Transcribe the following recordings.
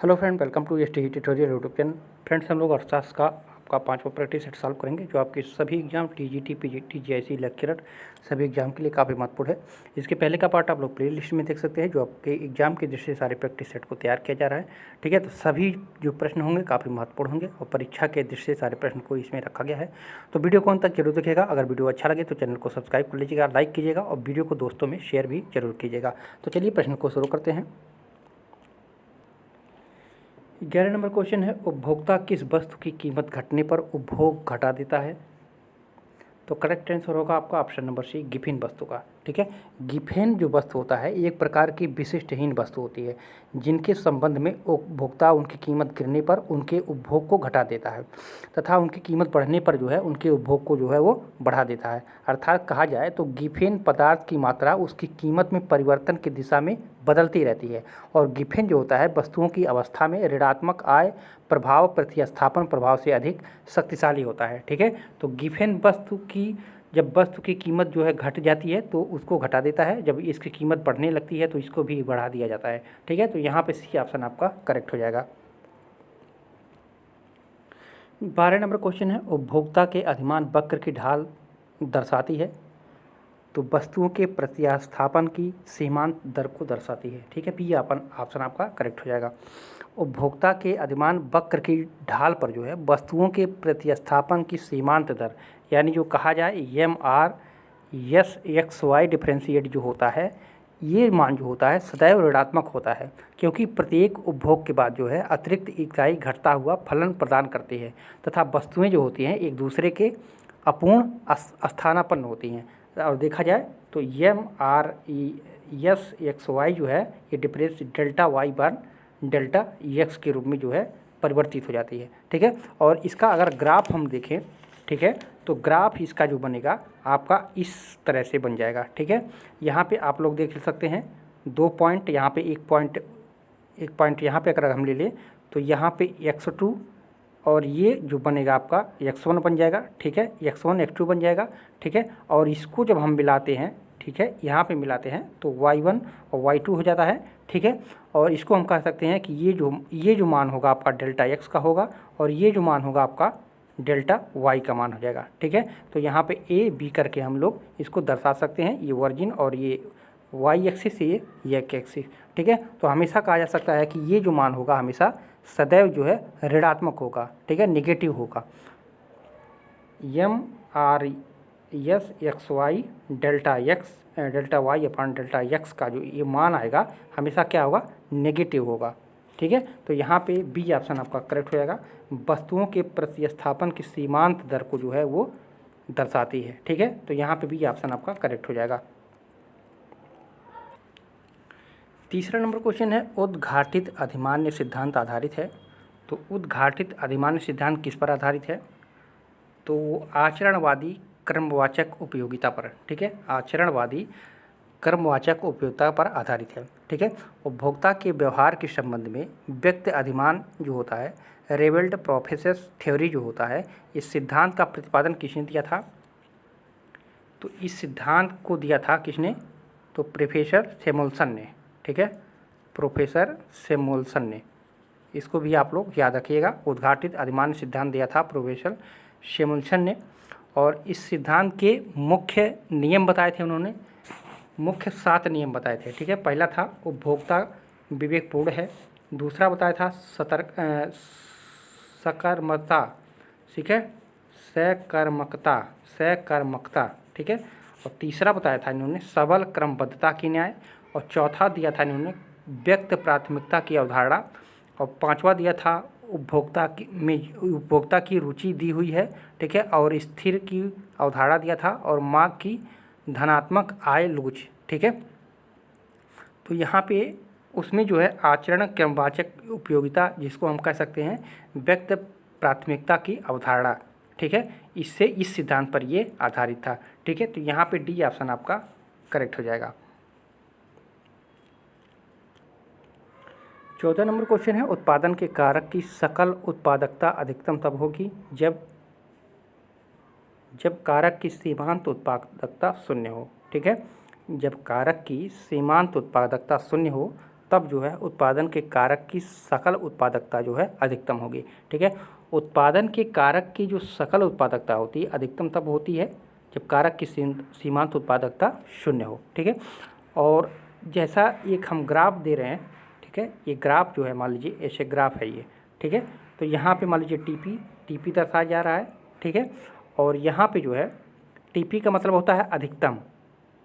Hello friend, welcome to ST tutorial YouTube channel. Friends, हम लोग अर्थशास्त्र का आपका 5वां प्रैक्टिस सेट सॉल्व करेंगे, जो आपके सभी exam TGT, PGT, GIC, lecturer सभी एग्जाम के लिए काफ़ी महत्वपूर्ण है। इसके पहले का पार्ट आप लोग प्ले लिस्ट में देख सकते हैं, जो आपके एग्जाम की दृष्टि से सारे प्रैक्टिस सेट को तैयार किया जा रहा है। ठीक है, तो सभी जो प्रश्न होंगे काफ़ी महत्वपूर्ण होंगे और परीक्षा के दृष्टि से सारे प्रश्न को इसमें रखा गया है। तो वीडियो को अंत तक जरूर देखिएगा। अगर वीडियो अच्छा लगे तो चैनल को सब्सक्राइब कर लीजिएगा, लाइक कीजिएगा और वीडियो को दोस्तों में शेयर भी जरूर कीजिएगा। तो चलिए प्रश्न को शुरू करते हैं। 11 नंबर क्वेश्चन है, उपभोक्ता किस वस्तु की कीमत घटने पर उपभोग घटा देता है? तो करेक्ट आंसर होगा आपका ऑप्शन नंबर सी, गिफिन वस्तु का। ठीक है, गिफिन जो वस्तु होता है एक प्रकार की विशिष्टहीन वस्तु होती है, जिनके संबंध में उपभोक्ता उनकी कीमत गिरने पर उनके उपभोग को घटा देता है तथा उनकी कीमत बढ़ने पर जो है उनके उपभोग को जो है वो बढ़ा देता है। अर्थात कहा जाए तो गिफिन पदार्थ की मात्रा उसकी कीमत में परिवर्तन की दिशा में बदलती रहती है, और गिफिन जो होता है वस्तुओं की अवस्था में ऋणात्मक आय प्रभाव प्रतिस्थापन प्रभाव से अधिक शक्तिशाली होता है। ठीक है, तो गिफिन वस्तु की जब वस्तु की कीमत जो है घट जाती है तो उसको घटा देता है, जब इसकी कीमत बढ़ने लगती है तो इसको भी बढ़ा दिया जाता है। ठीक है, तो यहाँ पे सी ऑप्शन आपका करेक्ट हो जाएगा। 12 नंबर क्वेश्चन है, उपभोक्ता के अधिमान वक्र की ढाल दर्शाती है, तो वस्तुओं के प्रतिस्थापन की सीमांत दर को दर्शाती है। ठीक है, पी ऑप्शन आपका करेक्ट हो जाएगा। उपभोक्ता के अधिमान वक्र की ढाल पर जो है वस्तुओं के प्रतिस्थापन की सीमांत दर, यानी जो कहा जाए MR/SXY डिफरेंशिएट जो होता है, ये मान जो होता है सदैव ऋणात्मक होता है, क्योंकि प्रत्येक उपभोग के बाद जो है अतिरिक्त इकाई घटता हुआ फलन प्रदान करती है तथा वस्तुएं जो होती हैं एक दूसरे के अपूर्ण स्थानापन्न होती हैं। और देखा जाए तो MR/SXY जो है ये डिफरेंस डेल्टा वाई बार डेल्टा एक्स के रूप में जो है परिवर्तित हो जाती है। ठीक है, और इसका अगर ग्राफ हम देखें, ठीक है, तो ग्राफ इसका जो बनेगा आपका इस तरह से बन जाएगा। ठीक है, यहाँ पे आप लोग देख सकते हैं 2 पॉइंट, यहाँ पे एक पॉइंट यहाँ पे अगर हम ले लें तो यहाँ पे x2 और ये जो बनेगा आपका x1 बन जाएगा। ठीक है, x1 x2 बन जाएगा। ठीक है, और इसको जब हम मिलाते हैं, ठीक है, यहाँ पे मिलाते हैं तो y1 और y2 हो जाता है। ठीक है, और इसको हम कह सकते हैं कि ये जो मान होगा आपका डेल्टा x का होगा और ये जो मान होगा आपका डेल्टा y का मान हो जाएगा। ठीक है, तो यहाँ पे a b करके हम लोग इसको दर्शा सकते हैं, ये वर्जिन और ये y एक्सिस, ये x एक्सिस। ठीक है, तो हमेशा कहा जा सकता है कि ये जो मान होगा हमेशा सदैव जो है ऋणात्मक होगा। ठीक है, निगेटिव होगा। MR/SXY delta Y upon delta X का जो ये मान आएगा हमेशा क्या होगा, नेगेटिव होगा। ठीक है, तो यहाँ पे बी ऑप्शन आपका करेक्ट हो जाएगा। वस्तुओं के प्रतिस्थापन की सीमांत दर को जो है वो दर्शाती है। ठीक है, तो यहाँ पे बी ऑप्शन आपका करेक्ट हो जाएगा। 3रा नंबर क्वेश्चन है, उद्घाटित अधिमान्य सिद्धांत आधारित है, तो उद्घाटित अधिमान्य सिद्धांत किस पर आधारित है? तो आचरणवादी क्रमवाचक उपयोगिता पर। ठीक है, आचरणवादी क्रमवाचक उपयोगिता पर आधारित है। ठीक है, उपभोक्ता के व्यवहार के संबंध में व्यक्त अधिमान जो होता है, रेवेल्ड प्रोफेसस थ्योरी जो होता है, इस सिद्धांत का प्रतिपादन किसने दिया था? तो इस सिद्धांत को दिया था किसने? तो प्रोफेसर सैमुअल्सन ने। ठीक है, प्रोफेसर सैमुअल्सन ने, इसको भी आप लोग याद रखिएगा। उद्घाटित अधिमान्य सिद्धांत दिया था प्रोफेसर सैमुअल्सन ने, और इस सिद्धांत के मुख्य नियम बताए थे उन्होंने, मुख्य 7 नियम बताए थे। ठीक है, पहला था उपभोक्ता विवेकपूर्ण है, दूसरा बताया था सकर्मकता। ठीक है, सकर्मकता। ठीक है, और तीसरा बताया था इन्होंने सबल क्रमबद्धता की न्याय, और चौथा दिया था इन्होंने व्यक्त प्राथमिकता की अवधारणा, और 5वां दिया था उपभोक्ता की रुचि दी हुई है। ठीक है, और स्थिर की अवधारणा दिया था, और मांग की धनात्मक आय लूच। ठीक है, तो यहाँ पे उसमें जो है आचरण क्रमवाचक उपयोगिता, जिसको हम कह सकते हैं व्यक्त प्राथमिकता की अवधारणा। ठीक है, इससे इस सिद्धांत पर ये आधारित था। ठीक है, तो यहाँ पे डी ऑप्शन आपका करेक्ट हो जाएगा। 14 नंबर क्वेश्चन है, उत्पादन के कारक की सकल उत्पादकता अधिकतम तब होगी जब कारक की सीमांत उत्पादकता शून्य हो। ठीक है, जब कारक की सीमांत उत्पादकता शून्य हो तब जो है उत्पादन के कारक की सकल उत्पादकता जो है अधिकतम होगी। ठीक है, उत्पादन के कारक की जो सकल उत्पादकता होती है अधिकतम तब होती है जब कारक की सीमांत उत्पादकता शून्य हो। ठीक है, और जैसा एक हम ग्राफ दे रहे हैं, ठीक है, ये ग्राफ जो है मान लीजिए ऐसे ग्राफ है ये। ठीक है, तो यहाँ पे मान लीजिए टीपी दर्शाया जा रहा है। ठीक है, और यहाँ पे जो है टीपी का मतलब होता है अधिकतम।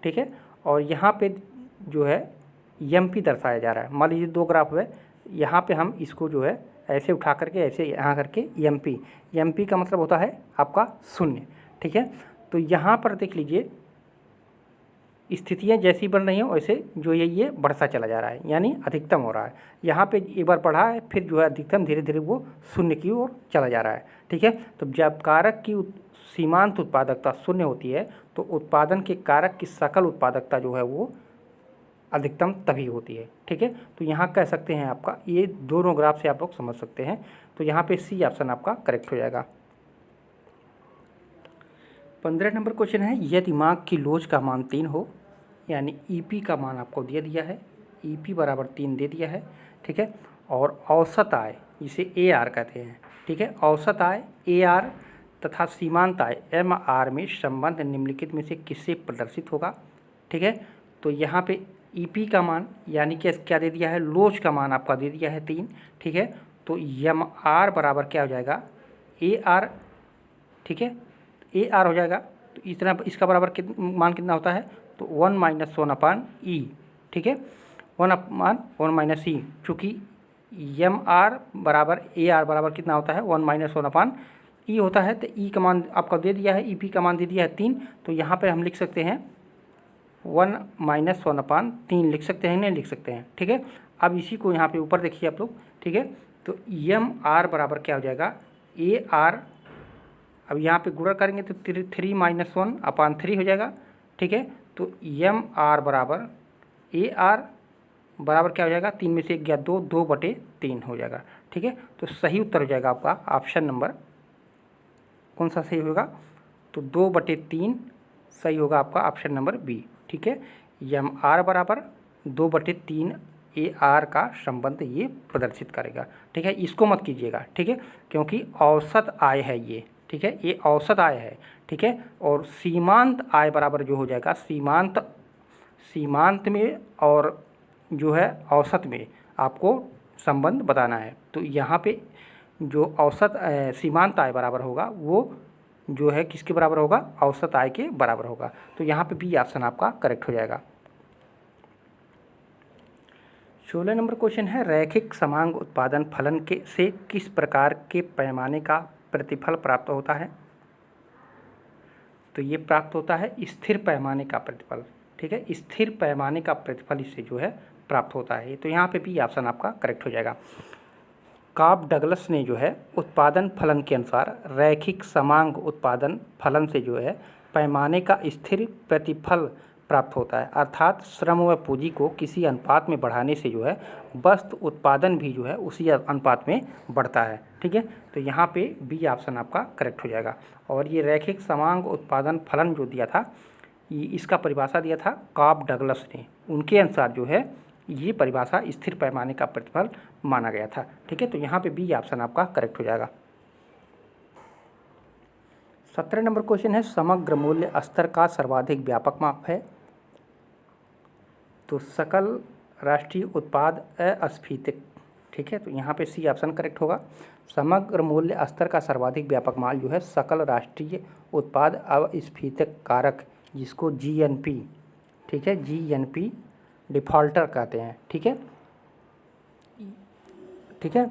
ठीक है, और यहाँ पे जो है एमपी दर्शाया जा रहा है। मान लीजिए दो ग्राफ है, यहाँ पे हम इसको जो है ऐसे उठा करके ऐसे यहाँ करके एमपी का मतलब होता है आपका शून्य। ठीक है, तो यहाँ पर देख लीजिए स्थितियाँ जैसी बन रही हैं वैसे जो ये बढ़ता चला जा रहा है, यानी अधिकतम हो रहा है। यहाँ पे एक बार बढ़ा है, फिर जो है अधिकतम धीरे धीरे वो शून्य की ओर चला जा रहा है। ठीक है, तो जब कारक की सीमांत उत्पादकता शून्य होती है तो उत्पादन के कारक की सकल उत्पादकता जो है वो अधिकतम तभी होती है। ठीक है, तो यहाँ कह सकते हैं आपका ये दोनों ग्राफ से आप लोग समझ सकते हैं। तो यहाँ पे सी ऑप्शन आपका करेक्ट हो जाएगा। 15 नंबर क्वेश्चन है, यदि मांग की लोच का मान 3 हो, यानी ईपी का मान आपको दे दिया है, ईपी बराबर 3 दे दिया है। ठीक है, और औसत आय जिसे AR कहते हैं। ठीक है, औसत आय AR तथा सीमांत आय MR में संबंध निम्नलिखित में से किससे प्रदर्शित होगा। ठीक है, तो यहाँ पे ईपी का मान यानी कि क्या दे दिया है, लोच का मान आपका दे दिया है 3। ठीक है, तो MR बराबर क्या हो जाएगा AR। ठीक है, AR हो जाएगा, तो इतना इसका बराबर मान कितना होता है, तो 1 - 1/E। ठीक है, 1/1 - E, चूँकि MR बराबर AR बराबर कितना होता है 1 - 1/E होता है। तो E का मान आपका दे दिया है, EP का मान दे दिया है 3, तो यहाँ पे हम लिख सकते हैं 1 - 1/3 लिख सकते हैं, नहीं लिख सकते हैं। ठीक है, अब इसी को यहाँ पे ऊपर देखिए आप लोग। ठीक है, तो MR बराबर क्या हो जाएगा AR, अब यहाँ पे गुणा करेंगे तो 3 - 1/3 हो जाएगा। ठीक है, तो MR बराबर AR बराबर क्या हो जाएगा, 3 में से 1 गया 2, 2/3 हो जाएगा। ठीक है, तो सही उत्तर हो जाएगा आपका ऑप्शन नंबर कौन सा सही होगा, तो 2/3 सही होगा आपका ऑप्शन नंबर बी। ठीक है, MR बराबर 2/3 AR का संबंध ये प्रदर्शित करेगा। ठीक है, इसको मत कीजिएगा। ठीक है, क्योंकि औसत आय है ये। ठीक है, ये औसत आय है। ठीक है, और सीमांत आय बराबर जो हो जाएगा सीमांत में और जो है औसत में आपको संबंध बताना है। तो यहाँ पे जो औसत सीमांत आय बराबर होगा वो जो है किसके बराबर होगा, औसत आय के बराबर होगा। तो यहाँ पे बी ऑप्शन आपका करेक्ट हो जाएगा। 16 नंबर क्वेश्चन है, रैखिक समांग उत्पादन फलन के से किस प्रकार के पैमाने का प्रतिफल प्राप्त होता है। तो ये प्राप्त होता है स्थिर पैमाने का प्रतिफल। ठीक है, स्थिर पैमाने का प्रतिफल इससे जो है प्राप्त होता है। तो यहाँ पे बी ऑप्शन आपका करेक्ट हो जाएगा। कॉब डगलस ने जो है उत्पादन फलन के अनुसार रैखिक समांग उत्पादन फलन से जो है पैमाने का स्थिर प्रतिफल प्राप्त होता है, अर्थात श्रम व पूंजी को किसी अनुपात में बढ़ाने से जो है वस्तु उत्पादन भी जो है उसी अनुपात में बढ़ता है। ठीक है, तो यहाँ पे बी ऑप्शन आपका करेक्ट हो जाएगा। और ये रैखिक समांग उत्पादन फलन जो दिया था, इसका परिभाषा दिया था कॉब डगलस ने, उनके अनुसार जो है ये परिभाषा स्थिर पैमाने का प्रतिफल माना गया था। ठीक है, तो यहाँ पे बी ऑप्शन आपका करेक्ट हो जाएगा। 17 नंबर क्वेश्चन है, समग्र मूल्य स्तर का सर्वाधिक व्यापक माप है। तो सकल राष्ट्रीय उत्पाद अस्फीतिक। ठीक है, तो यहाँ पे सी ऑप्शन करेक्ट होगा। समग्र मूल्य स्तर का सर्वाधिक व्यापक मान जो है सकल राष्ट्रीय उत्पाद अस्फीतिक कारक, जिसको GNP, ठीक है, GNP डिफ़ॉल्टर कहते हैं। ठीक है, ठीक है,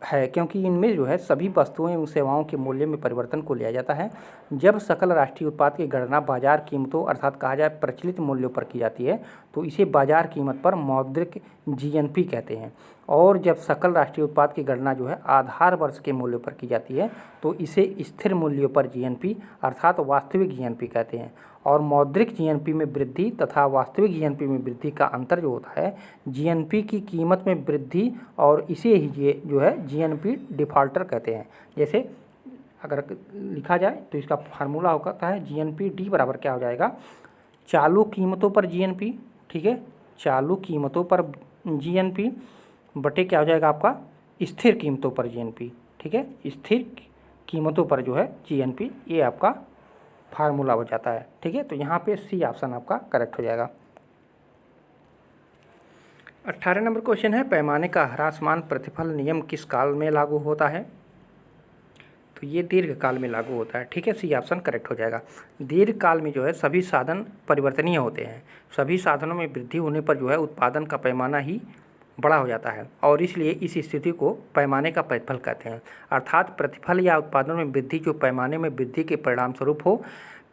क्योंकि इनमें जो है सभी वस्तुओं एवं सेवाओं के मूल्य में परिवर्तन को लिया जाता है। जब सकल राष्ट्रीय उत्पाद की गणना बाजार कीमतों अर्थात कहा जाए प्रचलित मूल्यों पर की जाती है तो इसे बाजार कीमत पर मौद्रिक GNP कहते हैं। और जब सकल राष्ट्रीय उत्पाद की गणना जो है आधार वर्ष के मूल्यों पर की जाती है तो इसे स्थिर मूल्यों पर GNP अर्थात वास्तविक GNP कहते हैं। और मौद्रिक GNP में वृद्धि तथा वास्तविक GNP में वृद्धि का अंतर जो होता है GNP की कीमत में वृद्धि, और इसे ही जो है GNP डिफ़ॉल्टर कहते हैं। जैसे अगर लिखा जाए तो इसका फार्मूला होता है GNP बराबर क्या हो जाएगा, चालू कीमतों पर GNP। ठीक है, चालू कीमतों पर GNP बटे क्या हो जाएगा आपका स्थिर कीमतों पर GNP, ठीक है, स्थिर कीमतों पर जो है GNP, ये आपका फार्मूला हो जाता है, ठीक है। तो यहाँ पे सी ऑप्शन आपका करेक्ट हो जाएगा। 18 नंबर क्वेश्चन है, पैमाने का ह्रासमान प्रतिफल नियम किस काल में लागू होता है? तो ये दीर्घकाल में लागू होता है, ठीक है, सी ऑप्शन करेक्ट हो जाएगा। दीर्घकाल में जो है सभी साधन परिवर्तनीय होते हैं, सभी साधनों में वृद्धि होने पर जो है उत्पादन का पैमाना ही बड़ा हो जाता है और इसलिए इस स्थिति को पैमाने का प्रतिफल कहते हैं। अर्थात प्रतिफल या उत्पादन में वृद्धि जो पैमाने में वृद्धि के परिणाम स्वरूप हो।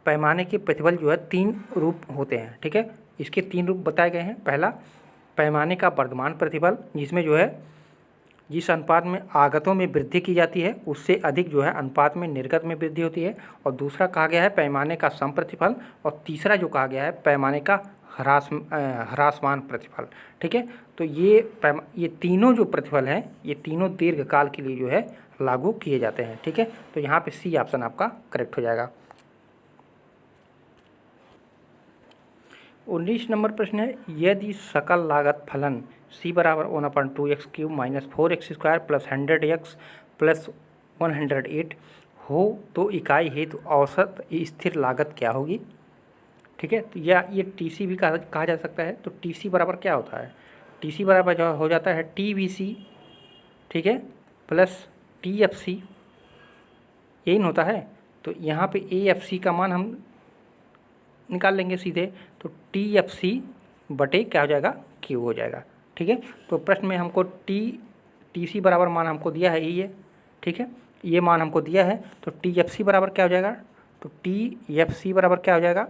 पैमाने के प्रतिफल जो है 3 रूप होते हैं, ठीक है, इसके 3 रूप बताए गए हैं। पहला पैमाने का वर्धमान प्रतिफल, जिसमें जो है जिस अनुपात में आगतों में वृद्धि की जाती है उससे अधिक जो है अनुपात में निर्गत में वृद्धि होती है। और दूसरा कहा गया है पैमाने का सम प्रतिफल, और तीसरा जो कहा गया है पैमाने का ह्रासमान प्रतिफल, ठीक है। तो ये तीनों जो प्रतिफल हैं ये तीनों दीर्घकाल के लिए जो है लागू किए जाते हैं, ठीक है। तो यहाँ पे सी ऑप्शन आपका करेक्ट हो जाएगा। 19 नंबर प्रश्न है, यदि सकल लागत फलन c बराबर 1/2x³ minus 4x² plus 100x plus 108 हो तो इकाई हेतु औसत स्थिर लागत क्या होगी? ठीक है, तो या ये TC भी कहा जा सकता है। तो TC बराबर क्या होता है? TC बराबर जो हो जाता है TVC, ठीक है, प्लस TFC, यही न होता है। तो यहाँ पे AFC का मान हम निकाल लेंगे सीधे, तो TFC बटे क्या हो जाएगा, Q हो जाएगा, ठीक है। तो प्रश्न में हमको TC बराबर मान हमको दिया है ये, ठीक है, ये मान हमको दिया है। तो TFC बराबर क्या हो जाएगा, तो TFC बराबर क्या हो जाएगा,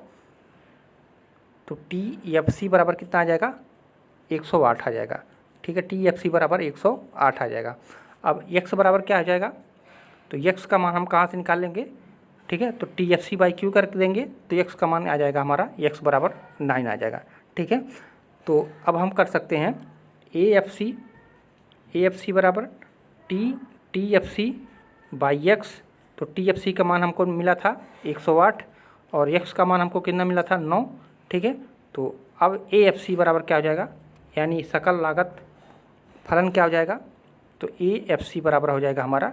तो TFC बराबर कितना आ जाएगा, 108 आ जाएगा, ठीक है। TFC बराबर 108 आ जाएगा। अब x बराबर क्या आ जाएगा, तो x का मान हम कहाँ से निकाल लेंगे, ठीक है। तो TFC बाई Q कर देंगे तो x का मान आ जाएगा हमारा x बराबर 9 आ जाएगा, ठीक है। तो अब हम कर सकते हैं AFC बराबर TFC बाई x। तो TFC का मान हमको मिला था 108 और x का मान हमको कितना मिला था, 9, ठीक है। तो अब AFC बराबर क्या हो जाएगा, यानी सकल लागत फलन क्या हो जाएगा, तो AFC बराबर हो जाएगा हमारा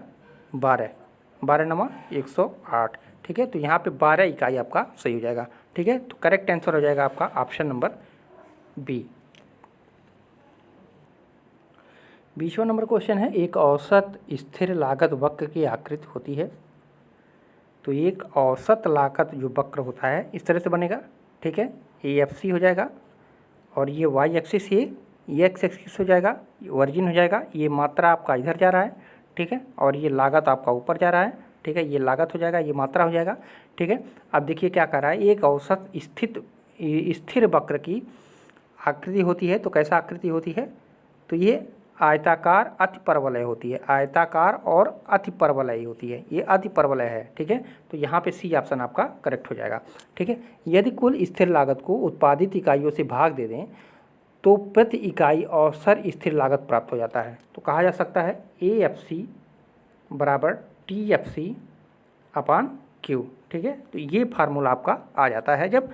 12 नमा 108, ठीक है। तो यहाँ पे 12 इकाई आपका सही हो जाएगा, ठीक है। तो करेक्ट आंसर हो जाएगा आपका ऑप्शन नंबर बी। 20वां नंबर क्वेश्चन है, एक औसत स्थिर लागत वक्र की आकृति होती है। तो एक औसत लागत जो वक्र होता है इस तरह से बनेगा, ठीक है। AFC हो जाएगा और ये y एक्सिस, ये x एक्सिस हो जाएगा, ओरिजिन हो जाएगा, ये मात्रा आपका इधर जा रहा है, ठीक है, और ये लागत आपका ऊपर जा रहा है, ठीक है, ये लागत हो जाएगा, ये मात्रा हो जाएगा, ठीक है। अब देखिए क्या कर रहा है, एक औसत स्थिर वक्र की आकृति होती है। तो कैसा आकृति होती है, तो ये आयताकार अतिपरवलय होती है, आयताकार और अतिपरवलय होती है, ये अतिपरवलय है, ठीक है। तो यहाँ पे सी ऑप्शन आपका करेक्ट हो जाएगा, ठीक है। यदि कुल स्थिर लागत को उत्पादित इकाइयों से भाग दे दें तो प्रति इकाई औसत स्थिर लागत प्राप्त हो जाता है। तो कहा जा सकता है AFC बराबर TFC अपान Q, ठीक है। तो ये फार्मूला आपका आ जाता है जब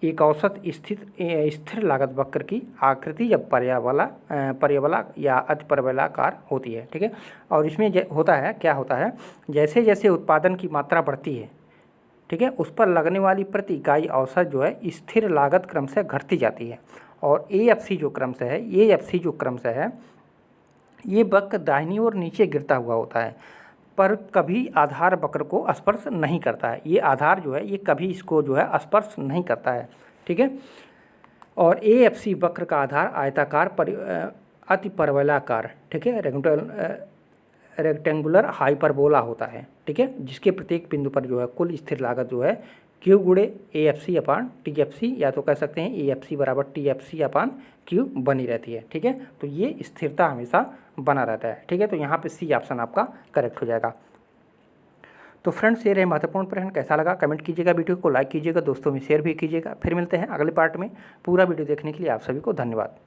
एक औसत स्थिर लागत वक्र की आकृति जब पर्यावला या अतिपरवलयाकार होती है, ठीक है। और इसमें होता है, क्या होता है, जैसे जैसे उत्पादन की मात्रा बढ़ती है, ठीक है, उस पर लगने वाली प्रति इकाई औसत जो है स्थिर लागत क्रम से घटती जाती है। और AFC जो क्रम से है, ये वक्र दाहिनी ओर नीचे गिरता हुआ होता है पर कभी आधार वक्र को स्पर्श नहीं करता है। ये आधार जो है ये कभी इसको जो है स्पर्श नहीं करता है, ठीक है। और AFC वक्र का आधार आयताकार अतिपरवलयाकार, ठीक है, रेक्टेंगुलर हाइपरबोला होता है, ठीक है, जिसके प्रत्येक बिंदु पर जो है कुल स्थिर लागत जो है Q गुणे AFC अपान TFC, या तो कह सकते हैं AFC बराबर TFC अपान Q बनी रहती है, ठीक है। तो ये स्थिरता हमेशा बना रहता है, ठीक है। तो यहाँ पे सी ऑप्शन आपका करेक्ट हो जाएगा। तो फ्रेंड्स, ये रहे महत्वपूर्ण प्रश्न। कैसा लगा कमेंट कीजिएगा, वीडियो को लाइक कीजिएगा, दोस्तों में शेयर भी कीजिएगा। फिर मिलते हैं अगले पार्ट में। पूरा वीडियो देखने के लिए आप सभी को धन्यवाद।